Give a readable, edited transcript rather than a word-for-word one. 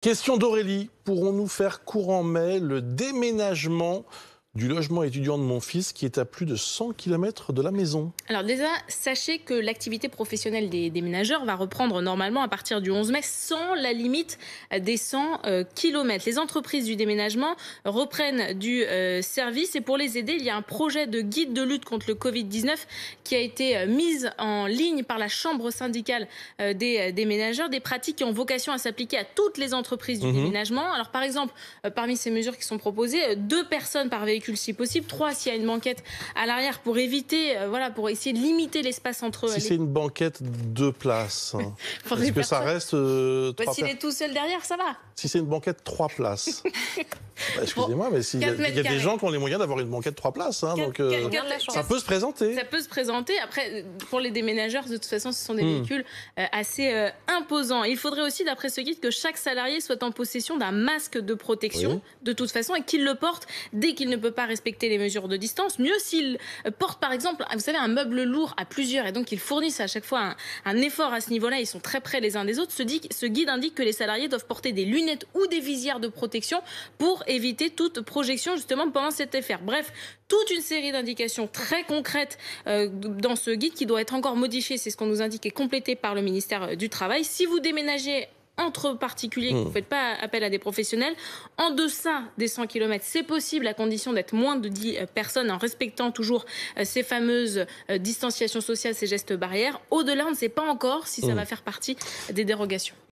Question d'Aurélie. Pourrons-nous faire courant mai le déménagement du logement étudiant de mon fils qui est à plus de 100 km de la maison? Alors déjà, sachez que l'activité professionnelle des déménageurs va reprendre normalement à partir du 11 mai sans la limite des 100 km. Les entreprises du déménagement reprennent du service et pour les aider, il y a un projet de guide de lutte contre le Covid-19 qui a été mis en ligne par la Chambre syndicale des déménageurs, des pratiques qui ont vocation à s'appliquer à toutes les entreprises du déménagement. Alors par exemple, parmi ces mesures qui sont proposées, 2 personnes par véhicule si possible, 3 s'il y a une banquette à l'arrière pour éviter, pour essayer de limiter l'espace entre Si c'est une banquette 2 places, est-ce que ça reste 3 s'il est tout seul derrière, ça va. Si c'est une banquette 3 places. Excusez-moi, mais il y a des gens qui ont les moyens d'avoir une banquette 3 places. Donc ça peut se présenter. Ça peut se présenter. Après, pour les déménageurs, de toute façon, ce sont des véhicules assez imposants. Il faudrait aussi, d'après ce guide, que chaque salarié soit en possession d'un masque de protection, de toute façon, et qu'il le porte dès qu'il ne peut pas respecter les mesures de distance. Mieux s'il porte, par exemple, vous savez, un meuble lourd à plusieurs, et donc ils fournissent à chaque fois un effort à ce niveau-là. Ils sont très près les uns des autres. Ce guide indique que les salariés doivent porter des lunettes ou des visières de protection pour éviter toute projection justement pendant cet effet. Bref, toute une série d'indications très concrètes dans ce guide qui doit être encore modifié, c'est ce qu'on nous indique, et complété par le ministère du Travail. Si vous déménagez entre particuliers, que vous ne faites pas appel à des professionnels, en deçà des 100 km, c'est possible à condition d'être moins de 10 personnes en respectant toujours ces fameuses distanciations sociales, ces gestes barrières. Au-delà, on ne sait pas encore si ça va faire partie des dérogations.